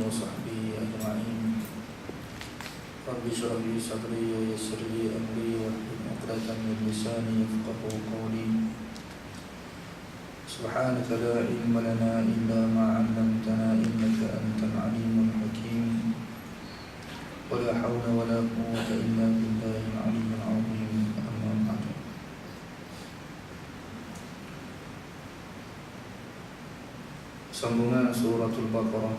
وصحبه أجمعين. رب اشرح لي صدري ويسر لي أمري واحلل عقدة من لساني يفقهوا قولي. سبحانك لا علم لنا إلا ما علمتنا إنك أنت العليم الحكيم. ولا حول ولا قوة إلا بالله العلي العظيم. أما بعد. Sambungan suratul Baqarah.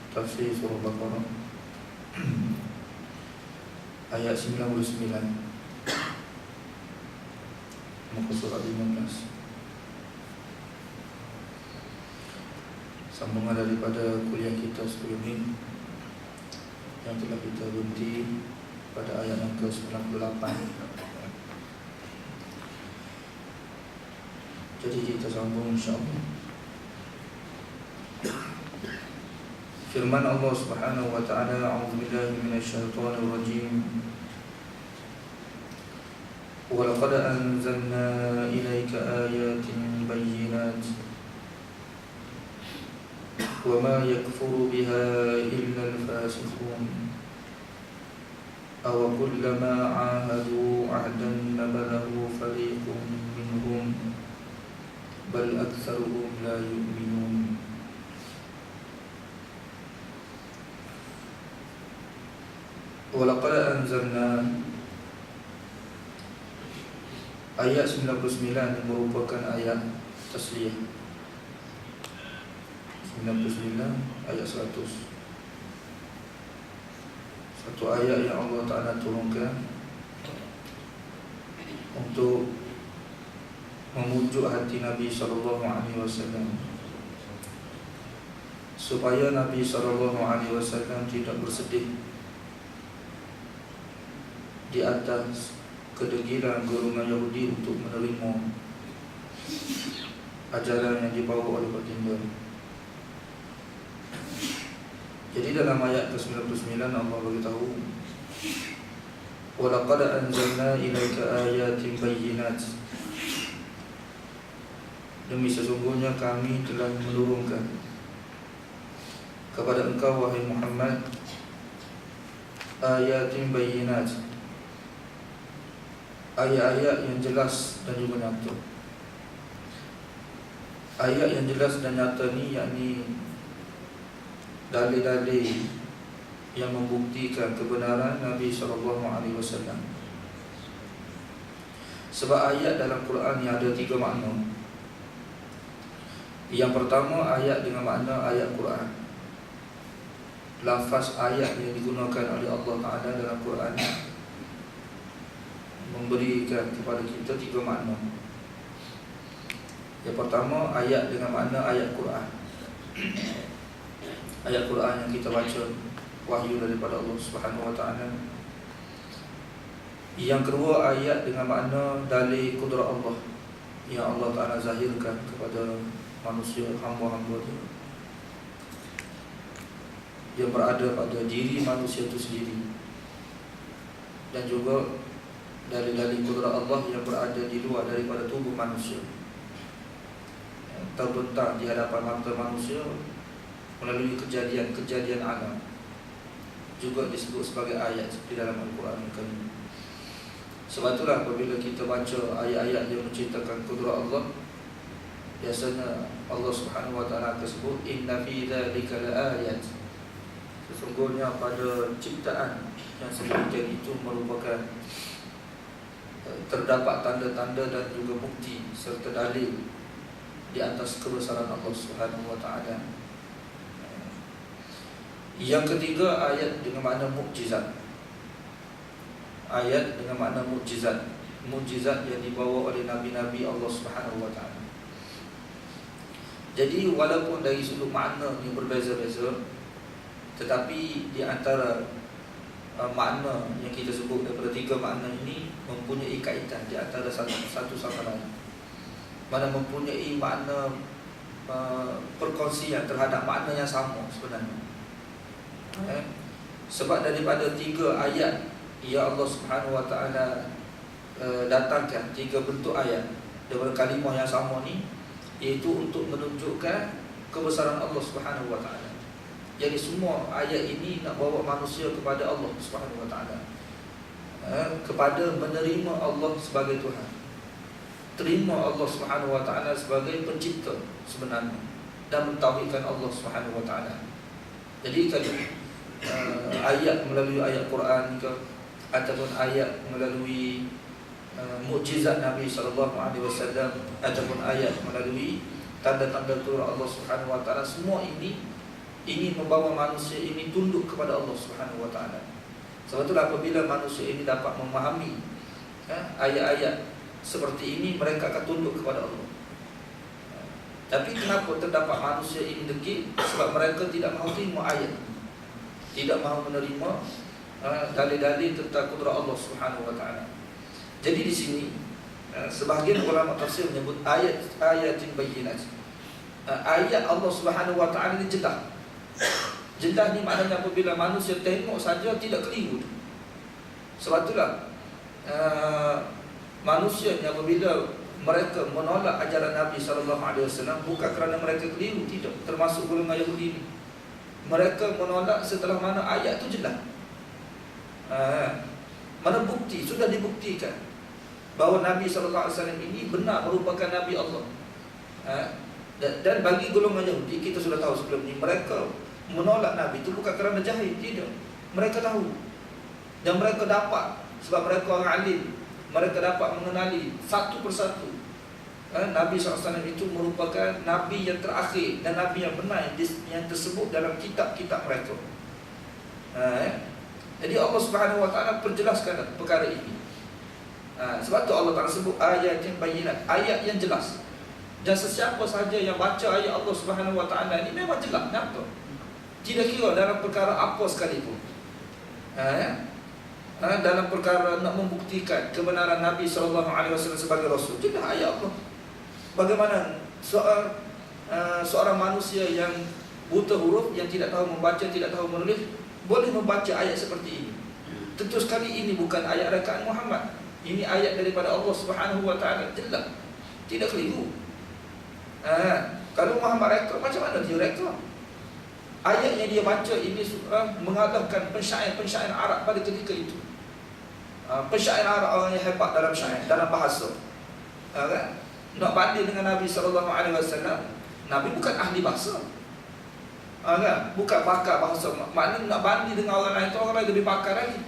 Tafsir surah Baqarah ayat 99 muka surat 15. Sambungan daripada kuliah kita sebelum ini yang telah kita berhenti pada ayat yang ke-98. Jadi kita sambung insyaAllah. Firman Allah Subhanahu wa ta'ala, a'udzubillahi minasyaitonir rajim. Wa laqad anzalna ilaika ayatin bayyinat wa ma yakfuru biha illa al-fasiqun. Aw kullama 'ahadu 'ahdan nabadahu fariqun minhum bal aktsaruhum la yu'minun. Walaqad anzalna, ayat 99 yang merupakan ayat tasliyah. 99 ayat 100. Satu ayat yang Allah Ta'ala turunkan untuk memujuk hati Nabi SAW, supaya Nabi SAW tidak bersedih di atas kedegilan golongan Yahudi untuk menerima ajaran yang dibawa oleh baginda. Jadi dalam ayat ke-99 Allah beritahu, wa laqad anzalna ilaika ayatin bayyinat, demi sesungguhnya kami telah menurunkan kepada engkau wahai Muhammad ayatin bayyinat, ayat-ayat yang jelas dan juga nyata. Ayat yang jelas dan nyata ni yakni dalil-dalil yang membuktikan kebenaran Nabi SAW. Sebab ayat dalam Quran ni ada 3 makna. Yang pertama, ayat dengan makna ayat Quran. Lafaz ayat yang digunakan oleh Allah Ta'ala dalam Quran memberikan kepada kita 3 makna. Yang pertama, ayat dengan makna ayat Quran. Ayat Quran yang kita baca, wahyu daripada Allah Subhanahu wa ta'ala. Yang kedua, ayat dengan makna dalil kudrat Allah yang Allah Ta'ala zahirkan kepada manusia, hamba-hamba dia, yang berada pada diri manusia itu sendiri, dan juga dalil-dalil kudrat Allah yang berada di luar daripada tubuh manusia, yang terbentang di hadapan mata manusia melalui kejadian-kejadian alam, juga disebut sebagai ayat di dalam Al-Quran Al-Karim. Sebab itulah apabila kita baca ayat-ayat yang menceritakan kudrat Allah, biasanya Allah Subhanahu wa ta'ala tersebut, inna fi dzalika laayat, sesungguhnya pada ciptaan yang sedemikian itu merupakan terdapat tanda-tanda dan juga bukti serta dalil di atas kebesaran Allah Subhanahu wa ta'ala. Yang ketiga, ayat dengan makna mukjizat. Ayat dengan makna mukjizat, mukjizat yang dibawa oleh nabi-nabi Allah Subhanahu wa ta'ala. Jadi walaupun dari sudut makna yang berbeza-beza, tetapi di antara makna yang kita sebut daripada 3 makna ini mempunyai kaitan di antara satu sama lain. Mana mempunyai makna perkongsian terhadap makna yang sama sebenarnya. Sebab daripada 3 ayat yang Allah Subhanahu wa ta'ala datangkan, 3 bentuk ayat daripada kalimah yang sama ni, iaitu untuk menunjukkan kebesaran Allah Subhanahu wa taala. Jadi semua ayat ini nak bawa manusia kepada Allah Subhanahu wa taala, kepada menerima Allah sebagai Tuhan, terima Allah Subhanahu wa taala sebagai pencipta sebenarnya, dan mentauhidkan Allah Subhanahu wa taala. Jadi kalau ayat melalui ayat Quran ke, ataupun ayat melalui mukjizat Nabi sallallahu alaihi wasallam, ataupun ayat melalui tanda-tanda turun Allah Subhanahu wa taala, semua ini ingin membawa manusia ini tunduk kepada Allah Subhanahu wa taala. Sebab itulah apabila manusia ini dapat memahami ayat-ayat seperti ini, mereka akan tunduk kepada Allah. Tapi kenapa terdapat manusia ini degil? Sebab mereka tidak mahu terima ayat, tidak mahu menerima dalil-dalil tentang kudrat Allah Subhanahu wa taala. Jadi di sini sebahagian ulama tafsir menyebut ayatin bayyinat. Ayat Allah Subhanahu wa taala ini jelas. Jelas ni maknanya apabila manusia tengok saja tidak keliru. Sebab itulah manusia yang apabila mereka menolak ajaran Nabi SAW bukan kerana mereka keliru, tidak. Termasuk golongan Yahudi ini, mereka menolak setelah mana ayat itu jelas. Mana bukti, sudah dibuktikan bahawa Nabi SAW ini benar merupakan Nabi Allah. Dan bagi golongan Yahudi, kita sudah tahu sebelum ini, mereka menolak Nabi itu bukan kerana jahil, tidak. Mereka tahu dan mereka dapat, sebab mereka orang alim, mereka dapat mengenali satu persatu Nabi SAW itu merupakan Nabi yang terakhir dan Nabi yang benar yang tersebut dalam kitab-kitab mereka. Jadi Allah Subhanahu wa taala perjelaskan perkara ini. Sebab tu Allah Taala sebut ayat yang bayyinat, ayat yang jelas. Dan sesiapa sahaja yang baca ayat Allah Subhanahu wa taala ini memang jelas, nampak. Tidak kira dalam perkara apa sekalipun. Dalam perkara nak membuktikan kebenaran Nabi SAW sebagai Rasul, jelas ayat Allah. Bagaimana seorang manusia yang buta huruf, yang tidak tahu membaca, tidak tahu menulis, boleh membaca ayat seperti ini? Tentu sekali ini bukan ayat rekaan Muhammad. Ini ayat daripada Allah Subhanahu wa taala, jelas, tidak keliru. Kalau Muhammad reka, macam mana dia reka? Ayat yang dia baca ini mengalahkan pensyair-pensyair Arab pada ketika itu. Pensyair Arab orang yang hebat dalam syair, dalam bahasa. Nak banding dengan Nabi SAW, Nabi bukan ahli bahasa. Bukan pakar bahasa. Maknanya nak banding dengan orang lain itu, orang lain lebih pakar lagi.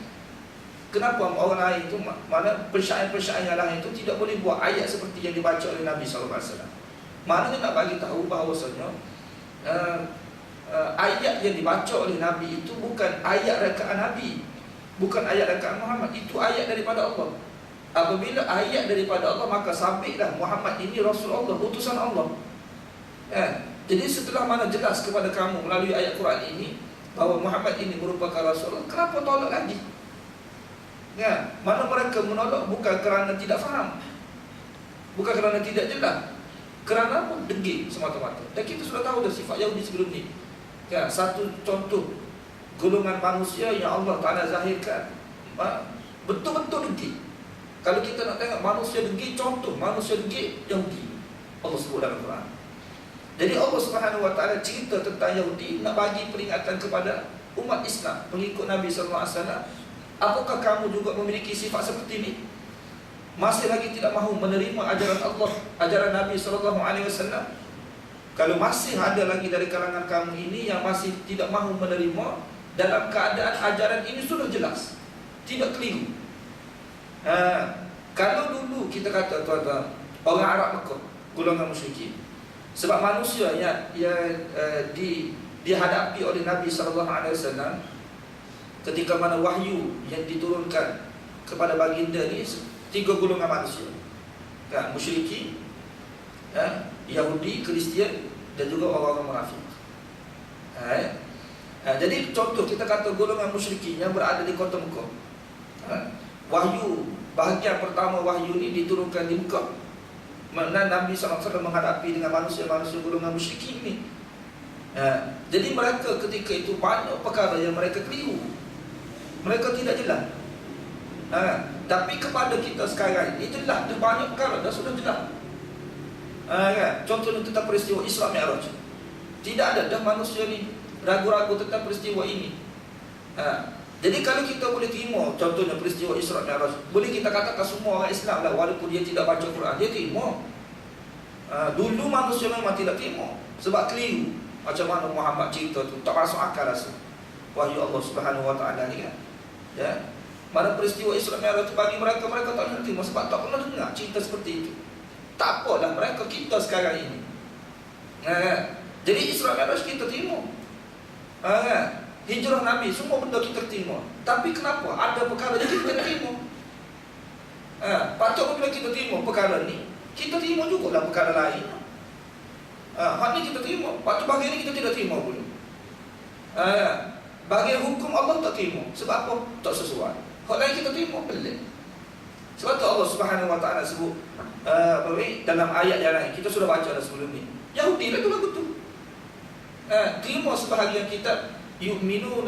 Kenapa orang lain itu, mana pensyair-pensyair yang lain itu tidak boleh buat ayat seperti yang dibaca oleh Nabi SAW? Maknanya nak bagi tahu bahawasanya ayat yang dibaca oleh Nabi itu bukan ayat rekaan Nabi, bukan ayat rekaan Muhammad. Itu ayat daripada Allah. Apabila ayat daripada Allah, maka sabitlah Muhammad ini Rasul Allah, utusan Allah. Jadi setelah mana jelas kepada kamu melalui ayat Quran ini bahawa Muhammad ini merupakan Rasul Allah, kenapa tolak lagi? Mana mereka menolak bukan kerana tidak faham, bukan kerana tidak jelas, kerana pun degil semata-mata. Dan kita sudah tahu dah sifat Yahudi sebelum ni. Satu contoh golongan manusia yang Allah Ta'ala zahirkan betul-betul degil. Kalau kita nak tengok manusia degil, contoh manusia degil Yahudi, Allah sebut dalam Quran. Jadi Allah Subhanahu wa taala cerita tentang Yahudi, nak bagi peringatan kepada umat Islam, pengikut Nabi SAW. Apakah kamu juga memiliki sifat seperti ini? Masih lagi tidak mahu menerima ajaran Allah, ajaran Nabi SAW? Kalau masih ada lagi dari kalangan kamu ini yang masih tidak mahu menerima, dalam keadaan ajaran ini sudah jelas, tidak keliru. Kalau dulu kita kata tuan-tuan, orang Arab Mekah, golongan musyrikin, sebab manusia yang dihadapi oleh Nabi SAW ketika mana wahyu yang diturunkan kepada baginda ni, tiga golongan manusia, musyrikin, Yahudi, Kristian, dan juga orang-orang munafik. Jadi contoh kita kata golongan musyrikin yang berada di kota Mekah, wahyu bahagian pertama wahyu ni diturunkan di Mekah, mana Nabi SAW menghadapi dengan manusia-manusia golongan musyrikin ni. Jadi mereka ketika itu banyak perkara yang mereka keliru, mereka tidak jelas. Tapi kepada kita sekarang ini jelas, ada banyak perkara dah sudah jelas. Contohnya tentang peristiwa Isra Mi'raj. Tidak ada dah manusia ni ragu-ragu tentang peristiwa ini. Jadi kalau kita boleh terima contohnya peristiwa Isra Mi'raj, boleh kita katakan semua orang Islam lah, walaupun dia tidak baca Quran, dia terima. Dulu manusia memang tidak terima sebab keliru. Macam mana Muhammad cerita tu, tak masuk akal rasa. Wahyu Allah Subhanahu Wa Taala ni kan. Ya. Mana peristiwa Isra Mi'raj tu bagi mereka tak nak terima sebab tak pernah dengar cerita seperti itu. Tak apalah mereka kita sekarang ini. Jadi Isra Mi'raj kita terima. Hijrah Nabi, semua benda kita terima. Tapi kenapa ada perkara yang kita tidak terima? Patut bila kita terima perkara ni, kita terima juga lah perkara lain. Hak ni kita terima, patut bahagian ni kita tidak terima pula. Bahagian hukum Allah tak terima. Sebab apa? Tak sesuai. Hak lain kita terima, pelik. Sebab tu Allah Subhanahu Wa Taala sebut dalam ayat yang lain, kita sudah baca dah sebelum ni. Yahudi lah tu lagu tu. Terima sebahagian kitab, yu'minu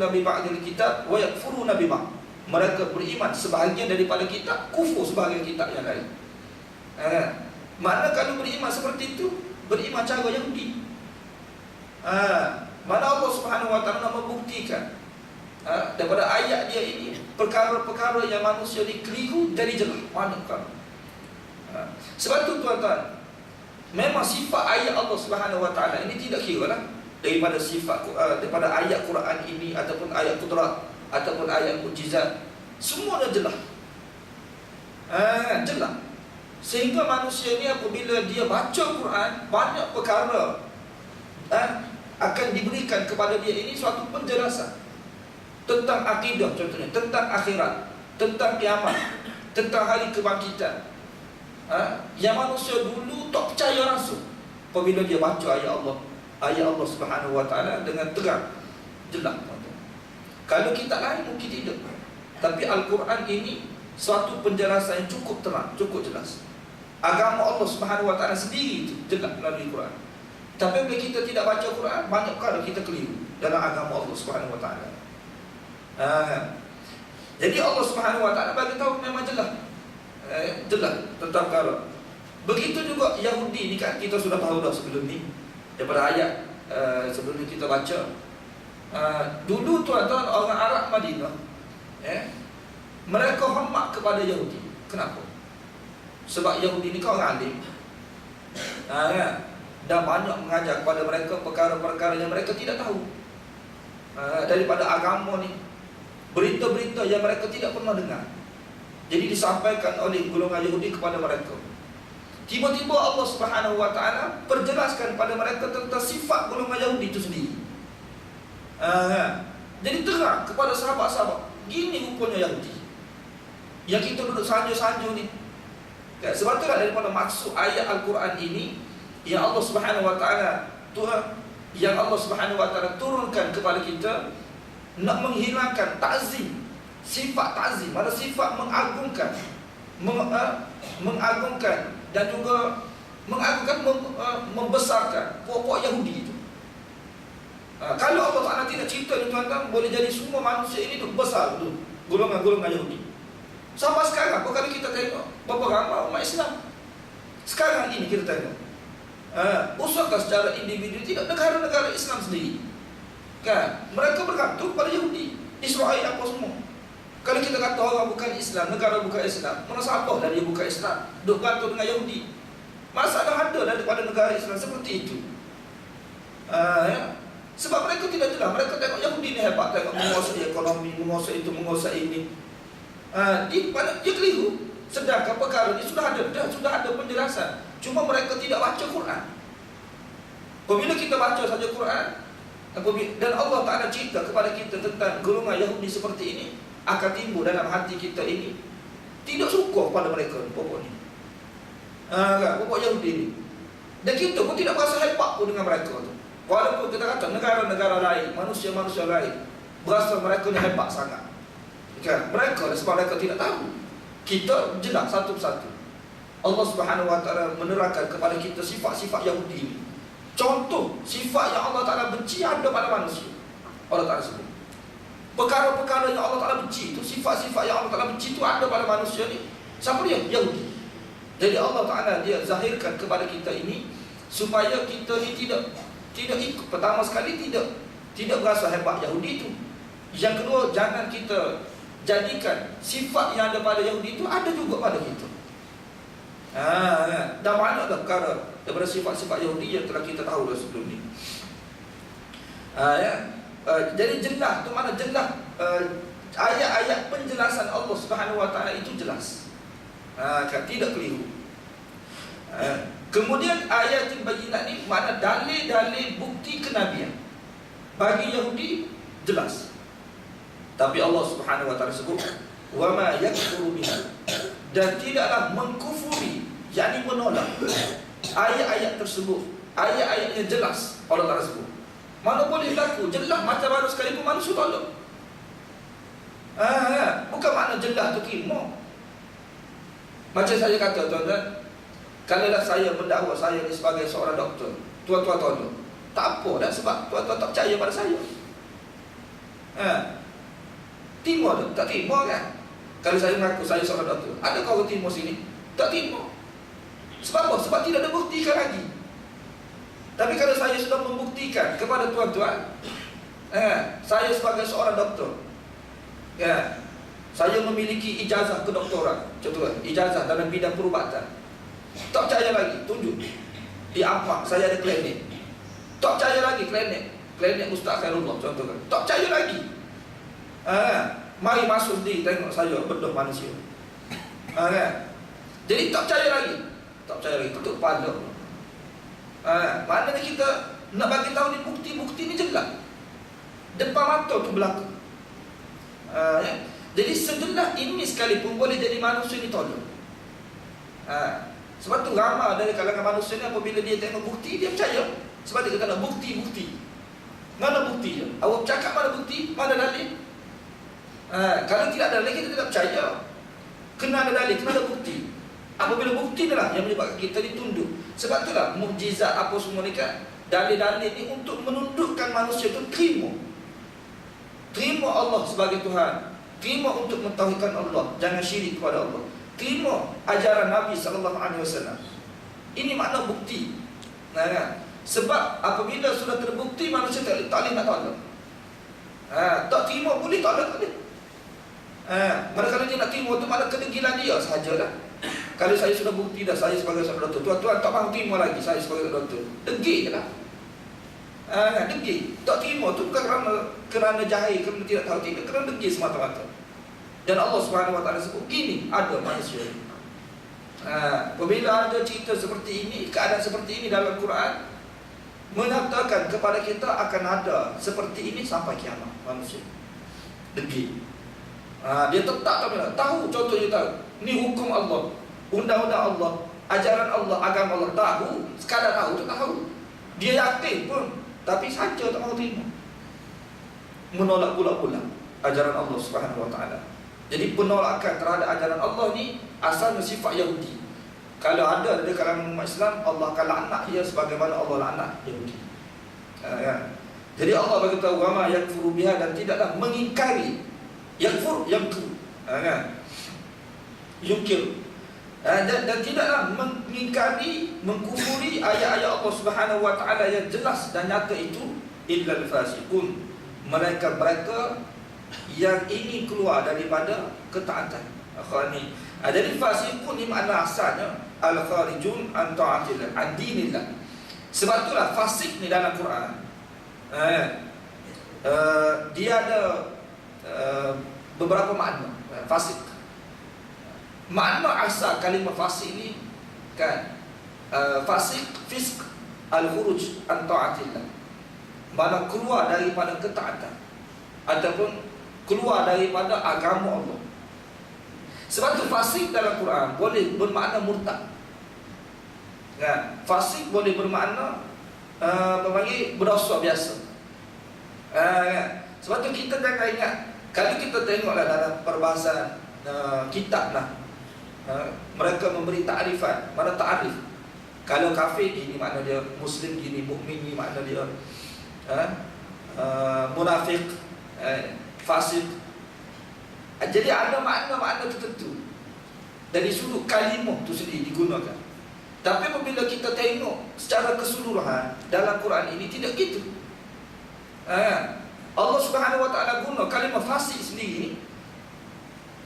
nabi ba'dil kitab wa yakfuruna bi ba'd. Mereka beriman sebahagian daripada kitab, kufur sebahagian kitab yang lain. Mana kalau beriman seperti itu, beriman cara Yahudi. Mana Allah Subhanahu Wa Taala membuktikan daripada ayat dia ini perkara-perkara yang manusia ni keliru jadi jelas. Mana perkara? Sebab tu tuan-tuan, memang sifat ayat Allah Subhanahu Wa Taala ini tidak kira lah daripada sifat daripada ayat Quran ini ataupun ayat qudrat ataupun ayat mukjizat, semuanya jelas. Jelas. Sehingga manusia ni apabila dia baca Quran, banyak perkara akan diberikan kepada dia ini suatu penjelasan tentang akidah, contohnya tentang akhirat, tentang kiamat, tentang hari kebangkitan. Yang manusia dulu tak percaya langsung apabila dia baca ayat Allah Subhanahu Wa Taala dengan terang, jelas. Kalau kita lain mungkin tidak. Tapi Al-Quran ini suatu penjelasan yang cukup terang, cukup jelas. Agama Allah Subhanahu Wa Taala sendiri itu jelas melalui Quran. Tapi bila kita tidak baca Quran, banyak kali kita keliru dalam agama Allah Subhanahu Wa Taala. Jadi Allah Subhanahu Wa Taala bagi tahu memang jelas. Jelas tentang perkara. Begitu juga Yahudi ni kan, kita sudah tahu dah sebelum ni daripada ayat sebelum ni kita baca. Dulu tuan-tuan orang Arab Madinah, mereka hormat kepada Yahudi. Kenapa? Sebab Yahudi ni kan orang alim, dan banyak mengajar kepada mereka perkara-perkara yang mereka tidak tahu daripada agama ni, berita-berita yang mereka tidak pernah dengar. Jadi disampaikan oleh golongan Yahudi kepada mereka. Tiba-tiba Allah Subhanahu Wa Taala perjelaskan pada mereka tentang sifat golongan Yahudi itu sendiri. Jadi terang kepada sahabat-sahabat, gini rupanya Yahudi yang kita duduk sanjung-sanjung ni. Sebab itulah daripada maksud ayat Al-Quran ini yang Allah Subhanahu Wa Taala yang Allah Subhanahu Wa Taala turunkan kepada kita, nak menghilangkan ta'zim, sifat ta'zim, ada sifat mengagungkan, mengagungkan dan juga mengagungkan, membesarkan pokok Yahudi itu. Kalau Allah Ta'ala tidak cerita ni tuan-tuan, boleh jadi semua manusia ini tu besar tu golongan-golongan Yahudi. Sampai sekarang kalau kita tengok berapa ramai umat Islam sekarang ini, kita tengok usahakan secara individu, tidak negara-negara Islam sendiri kan, mereka bergantung pada Yahudi, Israel apa semua. Kalau kita kata orang bukan Islam, negara bukan Islam, mana siapa dah dia bukan Islam, duk gantung dengan Yahudi. Masalah ada daripada negara Islam seperti itu. Sebab mereka tidak jelas. Mereka tengok Yahudi ni hebat, tengok menguasai ekonomi, menguasai itu, menguasai ini. Dia keliru. Sedangkan perkara ini sudah ada penjelasan. Cuma mereka tidak baca Quran. Apabila kita baca saja Quran, dan Allah Ta'ala cerita kepada kita tentang golongan Yahudi seperti ini, akan timbul dalam hati kita ini tidak suka pada mereka, pokok ni, pokok Yahudi ni. Dan kita pun tidak berasa hebat pun dengan mereka tu. Walaupun kita kata negara-negara lain, manusia-manusia lain berasa mereka ni hebat sangat kan? Mereka sebab mereka tidak tahu. Kita jelas satu persatu. Allah Subhanahu Wa Taala menerangkan kepada kita sifat-sifat Yahudi ini. Contoh sifat yang Allah Ta'ala benci ada pada manusia. Allah Ta'ala sebut perkara-perkara yang Allah Ta'ala benci itu, sifat-sifat yang Allah Ta'ala benci itu ada pada manusia ni. Siapa dia? Yahudi. Jadi Allah Ta'ala dia zahirkan kepada kita ini supaya kita ni tidak ikut. Pertama sekali tidak berasa hebat Yahudi itu. Yang kedua, jangan kita jadikan sifat yang ada pada Yahudi itu ada juga pada kita. Dah banyak dah perkara daripada sifat-sifat Yahudi yang telah kita tahu dah sebelum ni. Jadi jelas tu mana jelas, ayat-ayat penjelasan Allah Subhanahu Wa Taala itu jelas, tidak keliru. Kemudian ayat bayyinat ni mana dalil-dalil bukti kenabian bagi Yahudi jelas. Tapi Allah Subhanahu Wa Taala sebut wa ma yakfuru biha, dan tidaklah mengkufuri, yakni menolak ayat-ayat tersebut. Ayat-ayat yang jelas Allah Taala sebut. Mana boleh berlaku jelas macam mana sekalipun manusia tolak. Bukan makna jelas tu terima. Macam saya kata tuan-tuan, kalau dah saya mendakwa saya ni sebagai seorang doktor, tuan-tuan tolak, tak apa dah, sebab tuan-tuan tak percaya pada saya. Terima tu? Tak terima kan? Kalau saya mengaku saya seorang doktor, adakah orang terima sini? Tak terima. Sebab apa? Sebab tidak ada buktikan lagi. Tapi kalau saya sudah membuktikan kepada tuan-tuan, saya sebagai seorang doktor, saya memiliki ijazah kedoktoran, contohnya ijazah dalam bidang perubatan, tak percaya lagi, tunjuk di apa saya ada klinik. Tak percaya lagi, klinik Ustaz Khairullah contohnya, tak percaya lagi. Mari masuk di tengok saya betul manusia. Jadi tak percaya lagi, tutup kepala. Maknanya kita nak bagi tahu ni bukti-bukti ni jelas depan mata tu berlaku. Jadi sejelas ini sekalipun boleh jadi manusia ni tolak. Sebab tu ramai dari kalangan manusia ni apabila dia tengok bukti dia percaya. Sebab dia kata nak bukti. Mana bukti dia? Awak cakap mana bukti? Mana dalil? Kalau tidak ada dalil kita tidak percaya. Kena ada dalil, kena ada bukti. Apabila bukti itulah yang menyebabkan kita ditunduk. Sebab itulah mukjizat apa semua ni kan, dalil-dalil ni untuk menundukkan manusia itu terima Allah sebagai Tuhan, terima untuk mentauhidkan Allah, jangan syirik kepada Allah, terima ajaran Nabi SAW. Ini makna bukti. Sebab apabila sudah terbukti manusia tak boleh nak tolak. Tak terima boleh tolak boleh. Mana kalau dia nak terima tu malah kedegilan dia sahajalah. Kalau saya sudah bukti dah saya sebagai seorang doktor, tuan-tuan tak mahu terima lagi saya sebagai doktor, degil je lah. Degil. Tak terima tu bukan kerana jahil, kerana tidak tahu, tidak, kerana degil semata-mata. Dan Allah Subhanahu Wa Taala sebut gini, ada manusia. Apabila ada cerita seperti ini, keadaan seperti ini dalam Quran, menyatakan kepada kita akan ada seperti ini sampai kiamat manusia. Degil. Dia tetap tahu, contohnya tahu. Ni hukum Allah, undang-undang Allah, ajaran Allah, agama Allah, tahu, sekadar tahu tu tahu. Dia yakin pun, tapi saja tak mahu terima. Menolak pula ajaran Allah Subhanahu Wa Taala. Jadi penolakan terhadap ajaran Allah ni asalnya sifat Yahudi. Kalau ada di kalangan umat Islam, Allah akan laknat dia sebagaimana Allah laknat Yahudi. Jadi Allah berkata wa ma yakfuru biha, dan tidaklah mengingkari. Yakfur, yungkir, dan tidaklah mengingkari, mengkufuri ayat-ayat Allah Subhanahu Wa Taala yang jelas dan nyata itu illal fasiqun, mereka yang ingin keluar daripada ketaatan. Jadi fasiqun ni makna asalnya al-kharijun an ta'atillah, an dinillah. Sebab itulah fasik ni dalam Quran, dia ada beberapa makna. Fasik, makna asal kalimah fasik ni kan, fasik, fisk, al-khuruj an ta'atillah, mana keluar daripada ketaatan ataupun keluar daripada agama Allah. Sebab tu fasik dalam Quran boleh bermakna murtad. Fasik boleh bermakna berdosa biasa. Sebab tu kita jangan ingat, kalau kita tengoklah dalam perbahasan kitab lah, mereka memberi ta'rifan. Mana ta'rif? Kalau kafir gini makna dia, Muslim gini, mukmin gini makna dia, munafik, fasik. Jadi ada makna-makna tertentu dari sudut kalimah tu sendiri digunakan. Tapi apabila kita tengok secara keseluruhan dalam Quran ini tidak gitu. Allah Subhanahu wa taala guna kalimah fasik sendiri ni.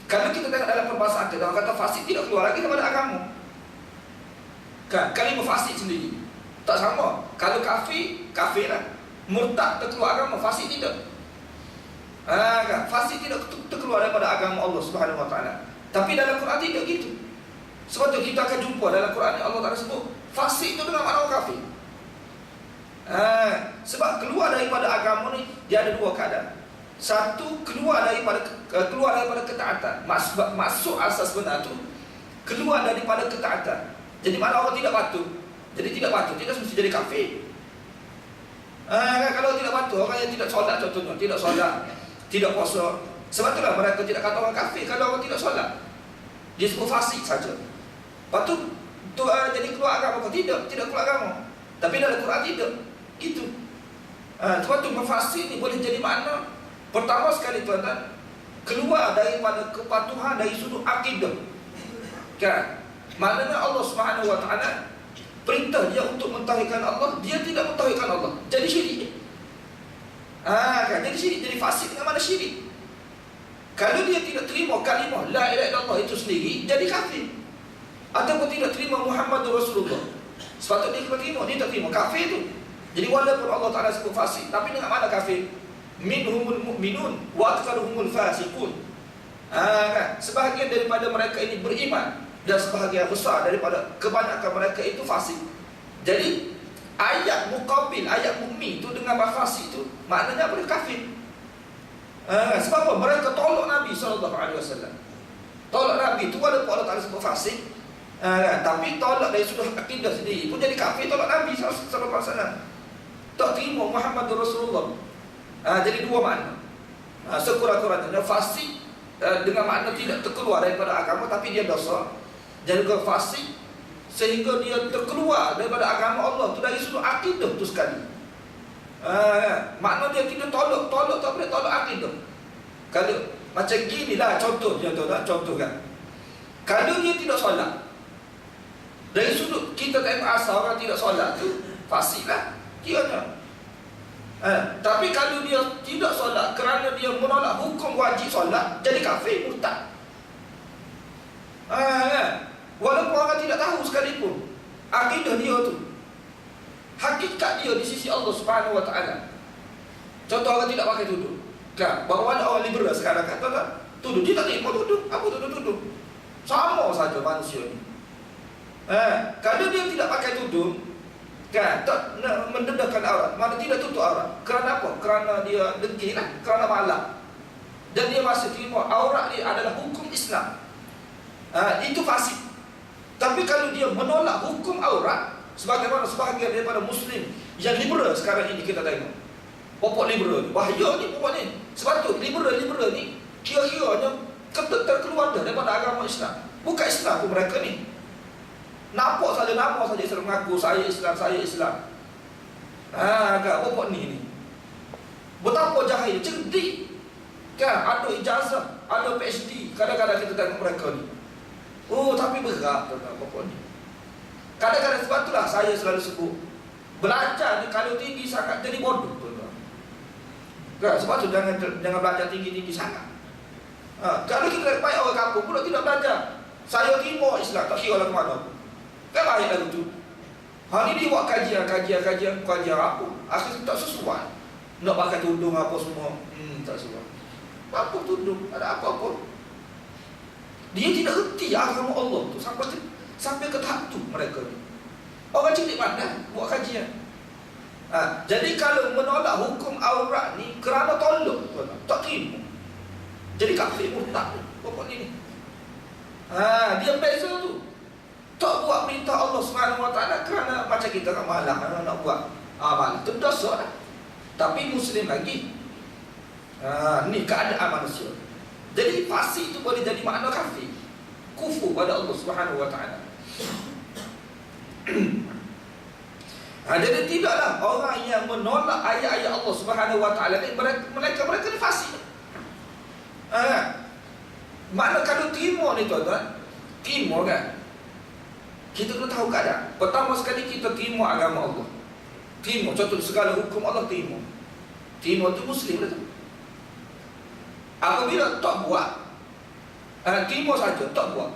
Kalau kita tengok dalam peribahasa kita, orang kata fasik tidak keluar lagi daripada agama. Kan, kalimah fasik sendiri tak sama. Kalau kafir, kafir lah. Murtad terkeluar agama, fasik tidak. Kan, fasik tidak terkeluar daripada agama Allah Subhanahu wa taala. Tapi dalam Quran tidak gitu. Sebab tu kita akan jumpa dalam Quran Allah Taala sebut fasik itu dengan makna kafir. Sebab keluar daripada agama ni dia ada dua keadaan. Satu, keluar daripada ketaatan. Masuk asas benar tu keluar daripada ketaatan. Jadi mana orang tidak patuh. Jadi tidak patuh tidak mesti jadi kafir. Kalau tidak patuh, orang yang tidak solat contohnya, tidak solat, tidak puasa. Sebab itulah mereka tidak kata orang kafir kalau orang tidak solat. Dia sebut fasik saja. Lepas tu jadi keluar agama. Tidak keluar agama. Tapi dalam Quran tidak gitu. Sebab tu fasik ni boleh jadi makna pertama sekali tuan-tuan, keluar daripada kepatuhan dari sudut akidah. Kan? Maknanya Allah Subhanahu wa taala perintah dia untuk mentauhidkan Allah, dia tidak mentauhidkan Allah. Jadi syirik. Kan? Jadi syirik, jadi fasik dengan mana syirik. Kalau dia tidak terima kalimah la ilaha illallah itu sendiri, jadi kafir. Ataupun tidak terima Muhammadur Rasulullah. Sepatutnya dia terima, dia tak terima, kafir tu. Jadi walaupun Allah Taala sebut fasik, tapi dengan mana kafir? Minhumul mu'minun wa aktsaruhumul fasiqun. Kan? Sebahagian daripada mereka ini beriman dan sebahagian besar daripada kebanyakan mereka itu fasik. Jadi ayat muqabil, ayat mukmin itu dengan fasik itu maknanya boleh kafir. Sebab apa? Mereka tolak Nabi SAW. Tolak Nabi itu walaupun Allah Taala sebut fasik, tapi tolak dari sudut akidah sendiri pun jadi kafir. Tolak Nabi SAW, tak terima Muhammadur Rasulullah. Jadi dua makna. Sekurang-kurangnya fasik dengan makna tidak terkeluar daripada agama tapi dia dosa. Jadi juga fasik sehingga dia terkeluar daripada agama Allah tu dari sudut akidah tu sekali. Makna dia tidak tolak tak boleh tolak akidah. Kalau macam ginilah contohnya contoh kan. Kalau dia tidak solat, dari sudut kita tengok asal orang tidak solat tu fasik lah kiranya. Tapi kalau dia tidak solat kerana dia menolak hukum wajib solat, jadi kafir, murtad. Walaupun orang tidak tahu sekalipun akidah dia tu, hakikat dia di sisi Allah Subhanahu wa taala. Contoh orang tidak pakai tudung. Kan, bahawa ada orang liberal sekarang kata tak, tudung dia tak terima tudung. Apa tudung? Sama saja manusia ni. Kalau dia tidak pakai tudung, kan, tak mendedahkan aurat, mana tidak tutup aurat. Kerana apa? Kerana dia dengki lah, kerana malam. Dan dia masih terima aurat dia adalah hukum Islam. Itu fasik. Tapi kalau dia menolak hukum aurat, sebagaimana sebahagian daripada Muslim yang liberal sekarang ini kita tengok, pokok liberal ni, bahaya ni pokok ni. Sebab tu liberal ni kira-kiranya terkeluar daripada agama Islam. Bukan Islam pun mereka ni. Nampak saja Islam, mengaku saya Islam. Kan, pokok ni betapa jahil, cerdik. Kan, ada ijazah, ada PhD. Kadang-kadang kita tengok mereka ni. Tapi berat tentang pokok ni. Kadang-kadang sebab itulah saya selalu sebut, belajar ni kalau tinggi sangat jadi bodoh tuan-tuan. Kan, sebab tu jangan belajar tinggi-tinggi sangat. Kalau kita baik orang kampung pula tidak belajar, saya terima Islam, tak kira lah ke mana. Kan baik lalu tu. Hari ni buat kajian apa? Akhirnya tak sesuai. Nak pakai tudung apa semua, tak sesuai. Apa tudung? Ada apa-apa? Dia tidak reti agama Allah tu sampai ke tahap tu mereka ni. Orang cerdik pandai buat kajian. Jadi kalau menolak hukum aurat ni kerana tolak, tak terima, jadi kafir, murtad pokok ni. Dia beza tu. Tak buat perintah Allah Subhanahu wa taala kerana macam kita kat malam nak buat amal tu dosa dah. Tapi Muslim lagi. Ni keadaan manusia. Jadi fasik itu boleh jadi makna kafir, kufur pada Allah Subhanahu wa taala. Jadi tidaklah orang yang menolak ayat-ayat Allah Subhanahu wa taala ni mereka ni fasik. Mana kalau terima ni tuan-tuan, terima kan. Kita kena tahu keadaan. Pertama sekali kita terima agama Allah. Terima, contoh segala hukum Allah terima. Terima tu Muslim dah tu. Apabila tak buat, terima saja, tak buat.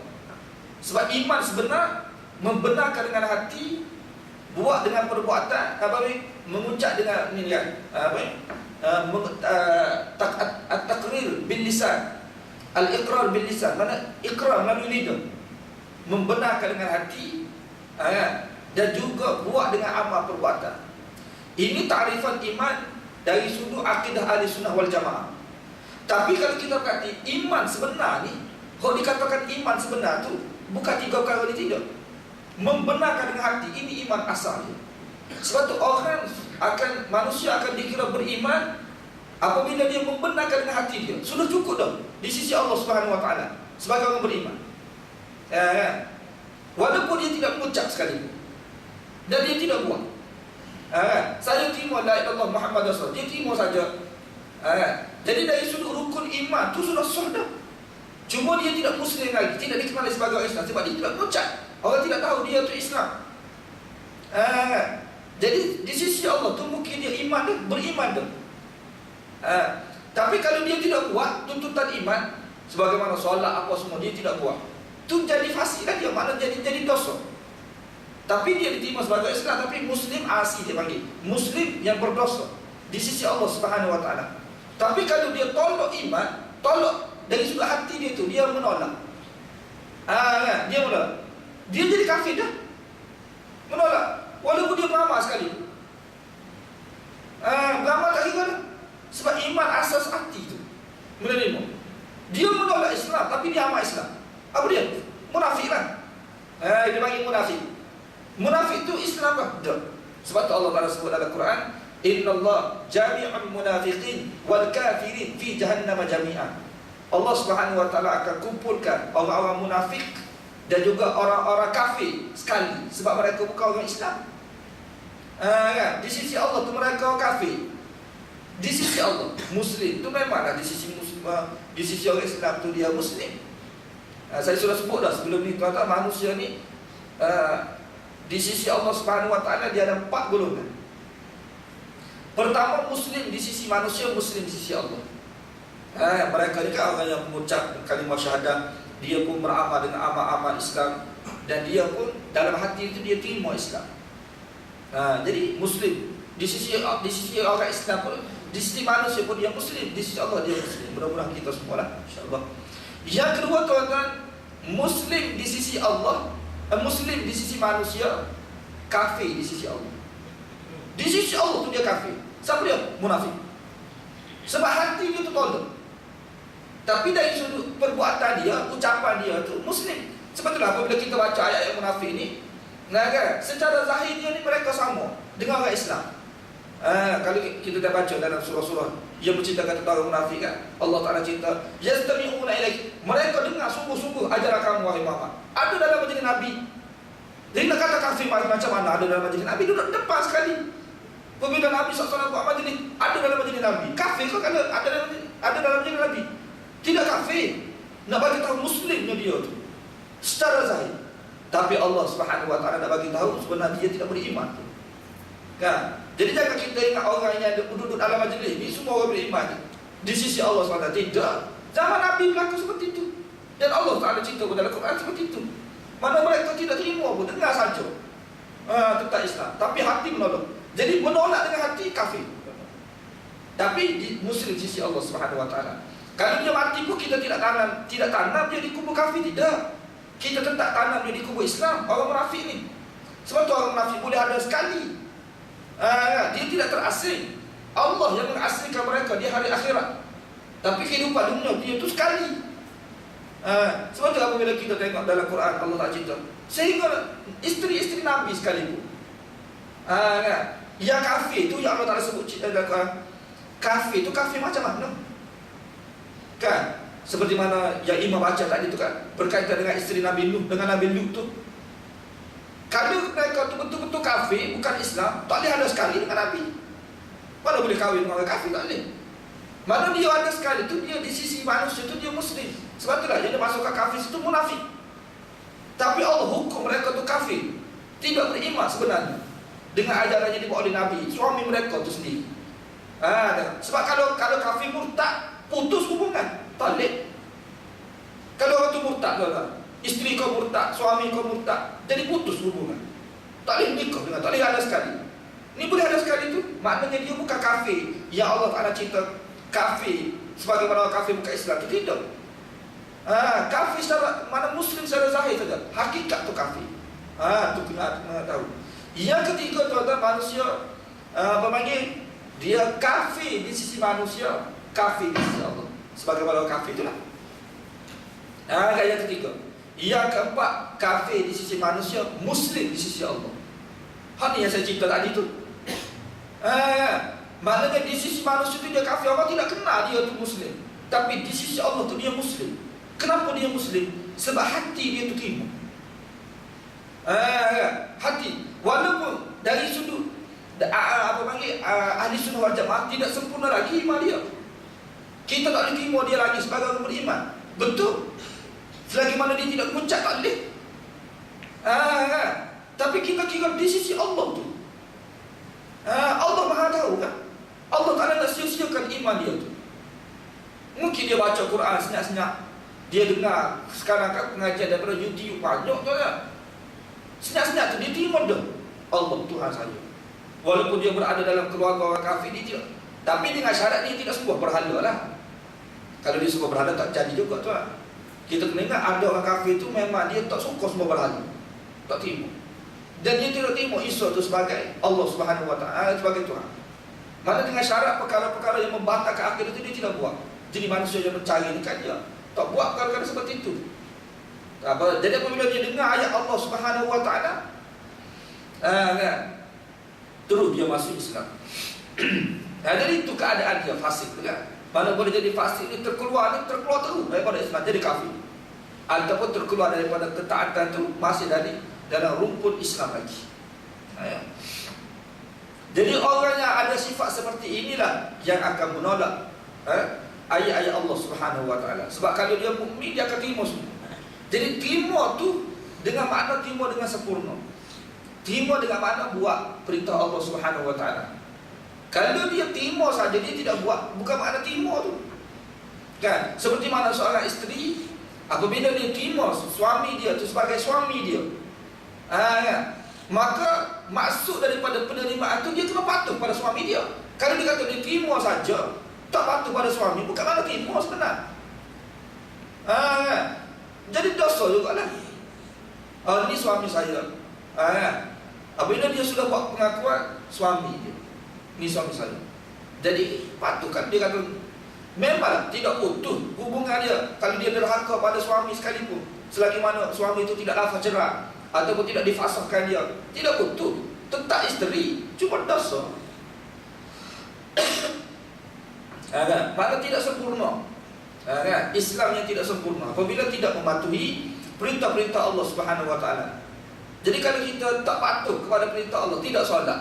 Sebab iman sebenar membenarkan dengan hati, buat dengan perbuatan, mengucap dengan ni kan, at-taqrir bil lisan, al-iqrar bil lisan. Mana iqrar melalui lidah, membenarkan dengan hati, dan juga buat dengan amal perbuatan. Ini ta'rifan iman dari sudut akidah ahli sunnah wal jamaah. Tapi kalau kita perhati iman sebenar ni, kalau dikatakan iman sebenar tu bukan 3 perkara ni, tidak. Membenarkan dengan hati, ini iman asalnya. Sebab tu manusia akan dikira beriman apabila dia membenarkan dengan hati dia. Sudah cukup dah di sisi Allah Subhanahu Wa Taala sebagai orang beriman. Walaupun dia tidak mengucap sekali dan dia tidak buat. Saya terima la ilaha illallah Muhammad Rasul, dia terima saja. Jadi dari sudut rukun iman tu sudah sah dah. Cuma dia tidak Muslim lagi, tidak dikenali sebagai Islam sebab dia tidak mengucap. Orang tidak tahu dia tu Islam. Jadi di sisi Allah tu mungkin dia iman dah, beriman dah. Tapi kalau dia tidak buat tuntutan iman, sebagaimana solat apa semua dia tidak buat, tu jadi fasik lah dia, maknanya jadi dosa. Tapi dia diterima sebagai Islam, tapi Muslim asi dia panggil, Muslim yang berdosa di sisi Allah Subhanahu Wa Taala. Tapi kalau dia tolak iman, tolak dari sudut hati dia tu, dia menolak. Dia menolak. Dia jadi kafir dah. Menolak. Walaupun dia beramal sekali. Beramal tak kira dah. Sebab iman asas hati tu menerima. Dia menolak Islam, tapi dia amal Islam. Apa dia? Munafik lah. Dia panggil munafik. Munafik tu Islam lah? Tak. Sebab tu Allah Ta'ala sebut dalam Quran, Inna Allah jami'un munafiqin wal kafirin fi jahannam jami'an. Allah Subhanahu Wa Ta'ala akan kumpulkan orang-orang munafik dan juga orang-orang kafir sekali, sebab mereka bukan orang Islam. Kan? Di sisi Allah tu mereka kafir, di sisi Allah Muslim tu memanglah di sisi Muslim, di sisi orang Islam tu dia Muslim. Saya sudah sebut dah sebelum ni, tuan-tuan, manusia ni di sisi Allah Subhanahu Wa Ta'ala dia ada 4 golongan. Pertama, Muslim di sisi manusia, Muslim di sisi Allah. Mereka ni kan orang yang mengucap kalimah syahadat, dia pun beramal dengan amal-amal Islam, dan dia pun dalam hati itu dia terima Islam. Jadi Muslim di sisi orang Islam pun, di sisi manusia pun dia Muslim, di sisi Allah dia Muslim. Mudah-mudahan kita semua lah, insyaAllah. Yang kedua, tuan-tuan, Muslim di sisi Allah, Muslim di sisi manusia, kafir di sisi Allah. Di sisi Allah tu dia kafir. Siapa dia? Munafik. Sebab hati dia tu tolak, tapi dari sudut perbuatan dia, ucapan dia tu Muslim. Sebab itulah apabila kita baca ayat-ayat munafik ni, kan, secara zahirnya ni mereka sama dengan orang Islam. Kalau kita dah baca dalam surah-surah yang menceritakan tentang orang munafik kan, Allah Ta'ala cerita, yastami'una ilaik, mereka dengar sungguh-sungguh ajaran kamu wahai Muhammad. Ada dalam majlis Nabi. Jadi nak kata kafir macam mana ada dalam majlis Nabi? Duduk depan sekali. Apabila Nabi SAW buat majlis, ada dalam majlis Nabi. Kafir kok kalau ada dalam majlis Nabi? Tidak kafir. Nak bagi tahu Muslimnya dia tu secara zahir. Tapi Allah Subhanahu Wa Ta'ala nak bagi tahu sebenarnya dia tidak beriman tu. Kan? Jadi jangan kita ingat orang yang duduk dalam majlis ni semua orang beriman. Di sisi Allah SWT tidak. Zaman Nabi berlaku seperti itu. Dan Allah Ta'ala cerita dalam Quran seperti itu. Mana mereka tidak terima pun, dengar saja tentang Islam, tapi hati menolak. Jadi menolak dengan hati kafir. Tapi di Muslim di sisi Allah Subhanahu Wa Ta'ala. Kalau dia mati pun kita tidak tanam dia di kubur kafir, tidak. Kita tetap tanam dia di kubur Islam, orang munafik ni. Sebab tu orang munafik boleh ada sekali. Dia tidak terasing. Allah yang mengasingkan mereka di hari akhirat. Tapi kehidupan dunia dia tu sekali. Sebab tu apabila kita tengok dalam Quran, Allah tak cerita, sehingga isteri-isteri Nabi sekalipun, kan? Yang kafir tu yang Allah Ta'ala sebut dalam Quran, kafir tu kafir macam mana? Kan? Seperti mana yang Imam baca tadi tu kan, berkaitan dengan isteri Nabi Nuh, dengan Nabi Lut tu. Kalau mereka tu betul-betul kafir, bukan Islam, tak boleh ada sekali dengan Nabi. Mana boleh kahwin dengan orang kafir, tak boleh. Mana dia ada sekali tu, dia di sisi manusia tu dia Muslim. Sebab itulah dia masukkan kafir itu munafik. Tapi Allah hukum mereka tu kafir tidak beriman sebenarnya dengan ajaran yang dibawa oleh Nabi, suami mereka itu sendiri. Sebab kalau kafir murtad, putus hubungan, talak. Kalau orang tu murtad, isteri kau murtad, suami kau murtad, jadi putus hubungan, tak boleh nikah dengan, tak boleh ada sekali. Ini boleh ada sekali tu, maknanya dia bukan kafir. Ya Allah Ta'ala cinta kafir sebagaimana kafir bukan Islam, itu tidak. Kafir secara mana Muslim secara zahir saja, hakikat tu kafir. Tu kena tahu. Yang ketiga tuan-tuan, manusia berpanggil dia kafir di sisi manusia, kafir di sisi Allah. Sebagaimana kafir itulah. Yang ketiga. Yang keempat, kafir di sisi manusia, Muslim di sisi Allah. Ini yang saya cerita tadi tu. Maknanya di sisi manusia tu dia kafir, Allah tidak kenal dia tu Muslim. Tapi di sisi Allah tu dia Muslim. Kenapa dia Muslim? Sebab hati dia tu terima. Hati, walaupun dari sudut ahli sunnah wal jamaah tidak sempurna lagi iman dia. Kita tak boleh terima dia lagi sebagai orang beriman. Betul. Selagi mana dia tidak mengucap, tak boleh. Tapi kita kira di sisi Allah tu. Allah Maha tahu kan. Allah tak nak sia-siakan iman dia tu. Mungkin dia baca Quran senyap-senyap, dia dengar sekarang kat pengajian daripada YouTube banyak tu kan. Senyap-senyap tu dia terima dah Allah Tuhan saya. Walaupun dia berada dalam keluarga orang kafir, dia tidak. Tapi dengan syarat dia tidak sembah berhala lah. Kalau dia sembah berhala tak jadi juga tu lah. Kita kena ingat ada orang kafir tu memang dia tak suka sembah berhala, tak terima. Dan dia tidak terima Isa tu sebagai Allah Subhanahu Wa Taala, sebagai Tuhan. Mana dengan syarat perkara-perkara yang membatalkan akidah itu dia tidak buat. Jadi manusia yang percaya ni kan dia tak buat perkara-perkara seperti itu. Jadi apabila dia dengar ayat Allah Subhanahu Wa Taala, terus dia masuk Islam. Jadi itu keadaan dia fasik kan. Mana boleh jadi fasik ni terkeluar terus daripada Islam, jadi kafir. Ataupun terkeluar daripada ketaatan tu masih dalam rumpun Islam lagi. Jadi orang yang ada sifat seperti inilah yang akan menolak ayat-ayat Allah Subhanahu Wa Taala. Sebab kalau dia mukmin dia akan terima semua. Jadi terima tu dengan makna terima dengan sempurna. Terima dengan makna buat perintah Allah Subhanahu Wa Taala. Kalau dia terima saja, dia tidak buat, bukan makna terima tu. Kan? Seperti mana seorang isteri, apabila dia terima suami dia tu sebagai suami dia, maka maksud daripada penerimaan tu dia kena patuh pada suami dia. Kalau dia kata dia terima saja, tak patuh pada suami, bukan makna terima sebenarnya. Jadi dosa jugalah. Ini suami saya. Apabila dia sudah buat pengakuan suami dia, ini suami saya, jadi patutkan dia kata memang tidak utuh hubungan dia kalau dia derhaka pada suami sekalipun, selagi mana suami itu tidak lafaz cerai ataupun tidak difasahkan dia, tidak utuh, tetap isteri, cuma dosa. Maka tidak sempurna. Islam yang tidak sempurna apabila tidak mematuhi perintah-perintah Allah Subhanahu Wa Taala. Jadi kalau kita tak patuh kepada perintah Allah, tidak solat,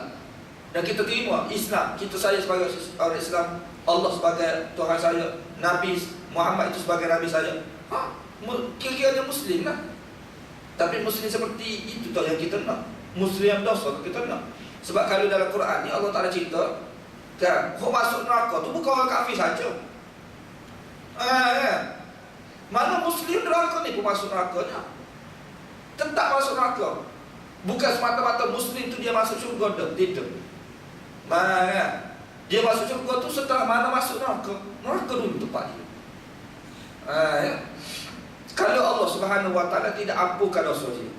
dan kita terima Islam, kita saya sebagai orang Islam, Allah sebagai Tuhan saya, Nabi Muhammad itu sebagai Nabi saya, kira-kira Muslim lah. Tapi Muslim seperti itu tak yang kita nak. Muslim yang dosa kita nak. Sebab kalau dalam Quran ni Allah Ta'ala cerita kan, kau masuk neraka tu bukan orang kafir saja. Mana Muslim neraka ni pun masuk neraka, tetap masuk neraka. Bukan semata-mata Muslim tu dia masuk syurga dah, tidak. Dia masuk syurga tu setelah mana masuk neraka. Neraka dulu tempat dia. Kalau Allah Subhanahu Wa Taala tidak ampunkan dosa dia,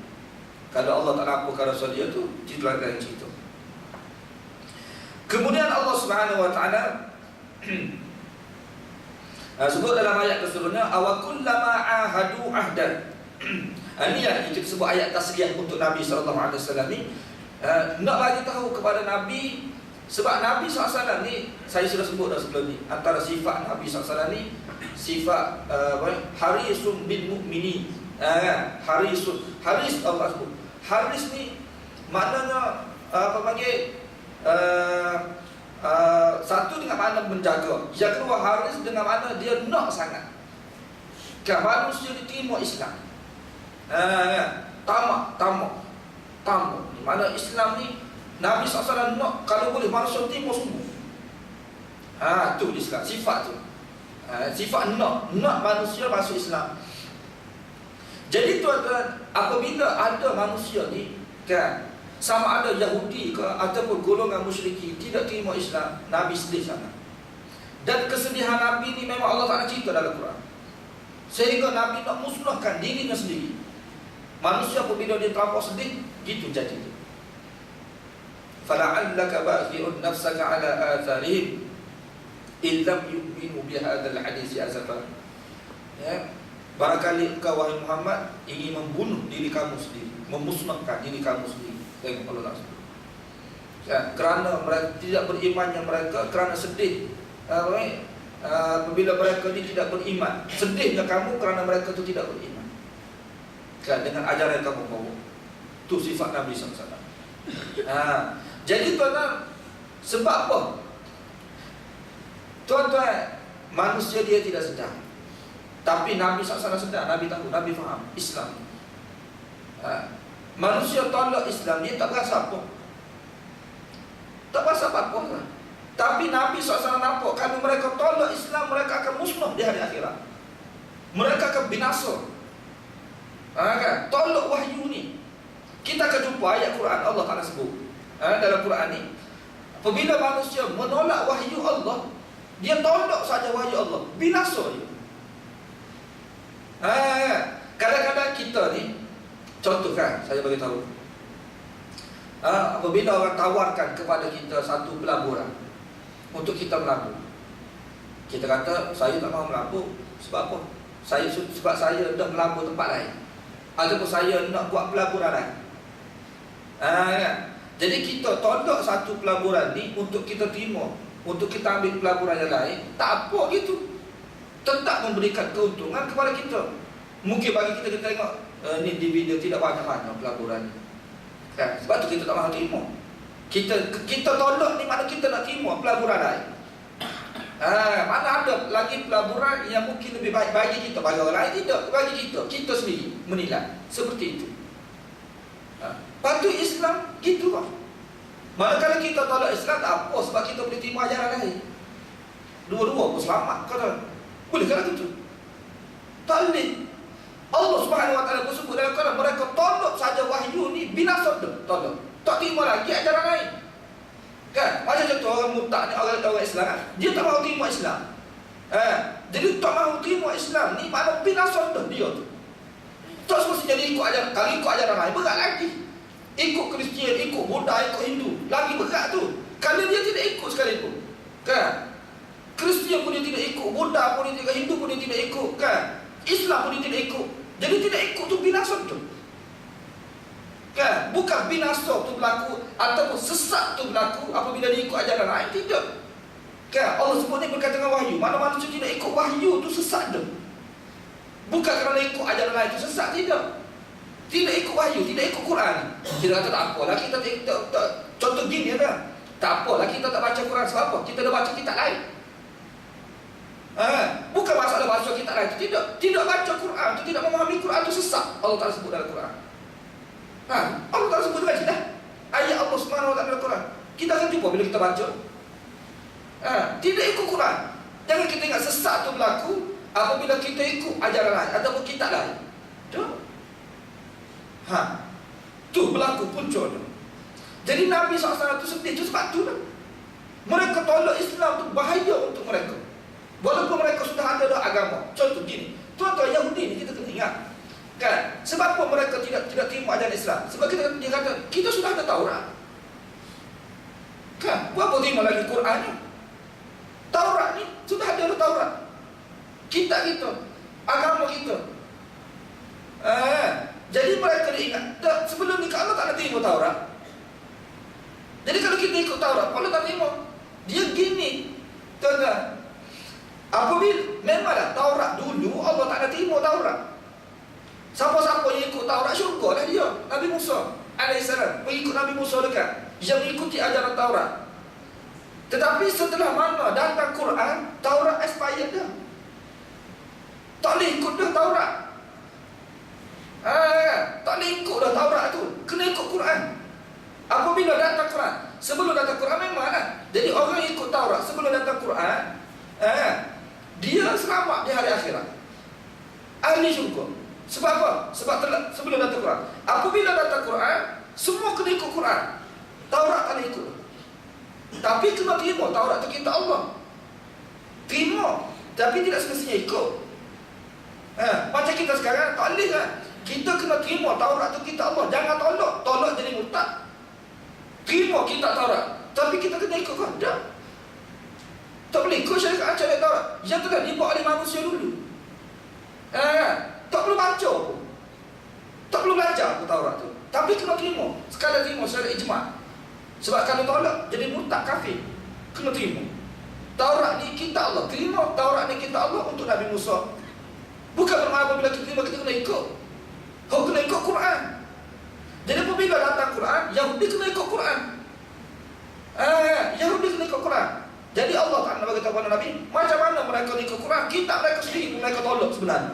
kalau Allah tak ampunkan dosa dia tu, itulah yang cerita. Kemudian Allah Subhanahu Wa Taala sebut dalam ayat tersebutnya, awakullama ahadu ahdan. Ini yang kita sebut ayat tasriyah untuk Nabi SAW ni. Nak bagi tahu kepada Nabi, sebab Nabi SAW ni, saya sudah sebut dah sebelum ni, antara sifat Nabi SAW ni sifat harisun bin mu'mini. Harisun, haris Allah sebut. Haris ni maknanya satu dengan makna menjaga, yang kedua haris dengan makna dia nak sangat kan manusia diterima Islam. Tamak tamu. Mana Islam ni Nabi SAW nak kalau boleh manusia timur semua. Tu Islam, sifat tu. Sifat nak manusia masuk Islam. Jadi tuan-tuan, apabila ada manusia ni kan, sama ada Yahudi ke ataupun golongan musyriki tidak terima Islam, Nabi sedih sangat. Dan kesedihan Nabi ni memang Allah Ta'ala cerita dalam Quran, sehingga Nabi nak musnahkan dirinya sendiri. Manusia apabila dia terlampau sedih, gitu jadi dia. Fala'allaka baqi'un nafsaka ala atharihim illam yu'minu bihadzal hadisi asafa. Ya, barangkali engkau wahai Muhammad ingin membunuh diri kamu sendiri, memusnahkan diri kamu sendiri. Tengok Allah Ta'ala. Ya, kerana mereka tidak berimannya mereka, kerana sedih apabila mereka ini tidak beriman. Sedihnya kamu kerana mereka itu tidak beriman kan, dengan ajaran yang kamu bawa. Itu sifat Nabi SAW. Jadi tuan-tuan, sebab apa? Tuan-tuan, manusia dia tidak sedar, tapi Nabi SAW sedar. Nabi tahu, Nabi faham Islam. Manusia tolak Islam, dia tak berasa apa, tak berasa apa-apa lah. Tapi Nabi SAW nampak kalau mereka tolak Islam, mereka akan musnah di hari akhirat. Mereka akan binasa. Kan? Tolak wahyu ni. Kita akan jumpa ayat Quran Allah Ta'ala sebut dalam Quran ni, apabila manusia menolak wahyu Allah, dia tolak saja wahyu Allah, binasa dia. Kadang-kadang kita ni, contoh kan, saya bagi tahu, apabila orang tawarkan kepada kita satu pelaburan untuk kita melabur, kita kata saya tak mahu melabur. Sebab apa? Sebab saya dah melabur tempat lain, ataupun saya nak buat pelaburan lain. Jadi kita tolak satu pelaburan ni untuk kita terima, untuk kita ambil pelaburan yang lain. Tak apa gitu, tetap memberikan keuntungan kepada kita. Mungkin bagi kita tengok ni dividen tidak banyak-banyak pelaburan ni kan? Sebab tu kita tak mahu terima. Kita tolak ni makna kita nak terima pelaburan lain. Mana ada lagi pelaburan yang mungkin lebih baik bagi kita, bagi orang lain tidak, bagi kita sendiri menilai seperti itu. Patut Islam gitu lah. Manakala kita tolak Islam, tak apa, sebab kita boleh terima ajaran lain. Dua-dua pun selamat kan? Boleh kan gitu? Tak boleh. Allah Subhanahu Wa Taala sebut dalam Quran, mereka tolak saja wahyu ni, binasa dah. Tolak, tak terima lagi ajaran lain. Kan? Macam contoh orang murtad ni, orang Islam kan? Dia tak mahu terima Islam. Jadi tak mahu terima Islam ni makna binasa dah dia tu. Tak semestinya dia ikut ajaran. Kalau ikut ajaran lain, berat lagi. Ikut Kristian, ikut Buddha, ikut Hindu, lagi berat tu. Kalau dia tidak ikut sekalipun, kan? Kristian pun dia tidak ikut, Buddha pun dia tidak, Hindu pun dia tidak ikut, kan? Islam pun dia tidak ikut. Jadi tidak ikut tu binasa tu, kan? Bukan binasa tu berlaku ataupun sesat tu berlaku apabila dia ikut ajaran lain, tidak. Kan? Allah sebut ni berkaitan dengan wahyu. Mana manusia tidak ikut wahyu tu sesat tu. Bukan kerana ikut ajaran lain tu sesat, tidak. Tidak ikut wahyu, tidak ikut Quran. Kita kata tak apalah, kita tak contoh gini kan. Tak apalah kita tak baca Quran, sebab apa? Kita dah baca kitab lain. Bukan masalah baca kitab lain tu, tidak baca Quran tu, tidak memahami Quran tu sesat. Allah Ta'ala sebut dalam Quran. Allah Ta'ala sebut dengan jelas ayat Allah Subhanahu Wa Taala dalam Quran. Kita akan jumpa bila kita baca. Tidak ikut Quran. Jangan kita ingat sesat tu berlaku apabila kita ikut ajaran lain ataupun kitab lain. Tu berlaku punca tu. Jadi Nabi SAW tu sedih tu sebab tu lah. Mereka tolak Islam tu bahaya untuk mereka, walaupun mereka sudah ada dah agama. Contoh gini, tuan-tuan Yahudi ni kita kena ingat kan, sebab apa mereka tidak terima ajaran Islam? Sebab dia kata kita sudah ada Taurat kan, buat apa terima lagi Quran ni? Taurat ni sudah ada Taurat, kitab kita, agama kita. Jadi mereka dia ingat sebelum ni Allah tak nak terima Taurat. Jadi kalau kita ikut Taurat, Allah tak terima. Dia gini, tuan-tuan, apabila memanglah Taurat dulu Allah tak nak terima Taurat. Siapa-siapa yang ikut Taurat syurga lah dia. Nabi Musa alaihissalam, pengikut Nabi Musa dekat, yang mengikuti ajaran Taurat. Tetapi setelah mana datang Quran, Taurat expired dah, tak boleh ikut dah Taurat. Tak boleh ikut dah Taurat tu, kena ikut Quran. Apabila datang Quran, sebelum datang Quran memang lah. Jadi orang yang ikut Taurat sebelum datang Quran, dia selamat di hari akhirat, ahli syurga. Sebab apa? Sebelum datang Quran. Apabila datang Quran, semua kena ikut Quran. Taurat tak boleh ikut. Tapi kena terima Taurat tu kitab Allah. Terima, tapi tidak semestinya ikut. Macam kita sekarang tak boleh kan. Kita kena terima Taurat tu kitab Allah. Jangan tolak jadi murtad. Terima kitab Taurat, tapi kita kena ikut kan? Tak boleh ikut syariat Taurat yang telah dibuat oleh manusia dulu. Tak perlu baca pun, tak perlu belajar pun Taurat tu, tapi kena terima. Sekadar terima secara ijma'. Sebab kalau tolak jadi murtad, kafir. Kena terima Taurat ni kitab Allah. Terima Taurat ni kitab Allah untuk Nabi Musa. Bukan bermakna apabila kita terima kita kena ikut. Kau kena ikut Quran. Jadi apabila datang Quran, Yahudi kena ikut Quran. Yahudi kena ikut Quran. Jadi Allah Ta'ala bagi tahu kepada Nabi, macam mana mereka ikut Quran, kitab mereka sendiri mereka tolak sebenarnya.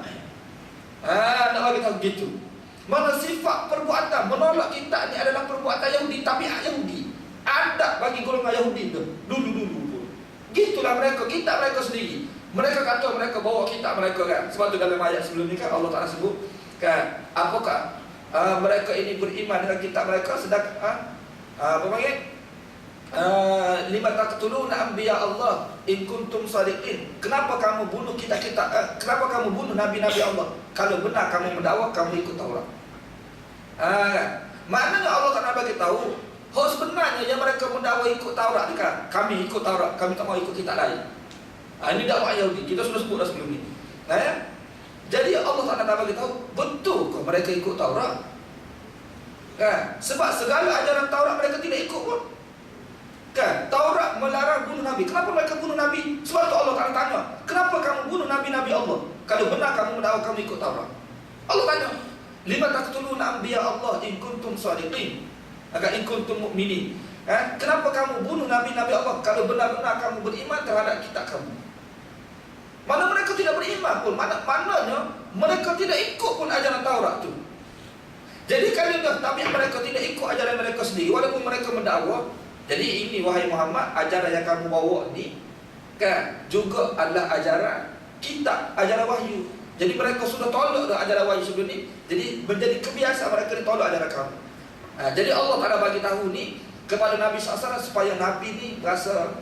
Nak bagi tahu gitu. Mana sifat perbuatan menolak kitab ni adalah perbuatan Yahudi, tabiat Yahudi. Ada bagi golongan Yahudi tu dulu. Gitulah mereka, kitab mereka sendiri. Mereka kata mereka bawa kitab mereka kan. Sebab tu dalam ayat sebelum ni kan Allah Ta'ala sebut kan, apakah mereka ini beriman dengan kitab mereka sedang apa panggil? Lima taqtuluna anbiya Allah in kuntum sadiqin. Kenapa kamu bunuh kenapa kamu bunuh nabi-nabi Allah? Kalau benar kamu mendakwa, kamu ikut Taurat. Maknanya Allah Ta'ala bagi tahu, sebenarnya yang mereka mendakwa ikut Taurat kan, kami ikut Taurat, kami tak mau ikut kitab lain. Ini dakwah Yahudi, kita sudah sebut dah sebelum ni. Jadi Allah Ta'ala bagi tahu, betul kok mereka ikut Taurat? Kan? Sebab segala ajaran Taurat mereka tidak ikut pun. Kan? Taurat melarang bunuh Nabi. Kenapa mereka bunuh Nabi? Sebab tu Allah Ta'ala tanya, kenapa kamu bunuh Nabi-Nabi Allah? Kalau benar kamu mendakwa kamu ikut Taurat. Allah tanya, lima taqtuluna anbiya Allah in kuntum sadiqin, in kuntum mu'minin. Kenapa kamu bunuh Nabi-Nabi Allah? Kalau benar-benar kamu beriman terhadap kitab kamu. Mana mereka tidak beriman pun, maknanya mereka tidak ikut pun ajaran Taurat tu. Jadi kalau tapi mereka tidak ikut ajaran mereka sendiri, walaupun mereka mendakwa, jadi ini wahai Muhammad, ajaran yang kamu bawa ni kan juga adalah ajaran kitab, ajaran wahyu. Jadi mereka sudah tolak dah ajaran wahyu sebelum ni. Jadi menjadi kebiasaan mereka ditolak ajaran kamu. Jadi Allah Ta'ala bagi tahu ni kepada Nabi SAW supaya Nabi ni rasa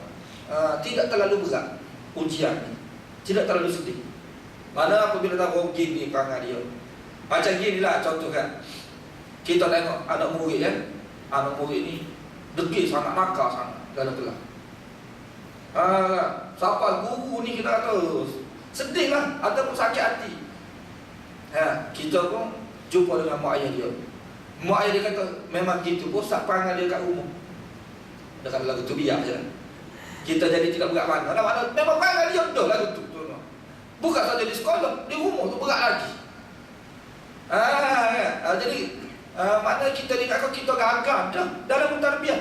tidak terlalu berat ujian ni, tidak terlalu sedih. Mana apabila tahu gini perangai dia, macam gini lah contoh kan, kita tengok anak murid kan, anak murid ni degil sangat, nakal sangat dalam kelas. Siapa guru ni kita kata sedih lah ataupun sakit hati. Kita pun jumpa dengan mak ayah dia. Mak ayah dia kata memang gitu, bosak perangai dia kat rumah. Dia kata lagu tu biar je. Kita jadi tidak berat mana lah, memang perangai dia dah lagu tu. Bukan saja di sekolah, di rumah tu berat lagi. Jadi maknanya kita ingat kita gagal dah dalam mentarbiyah.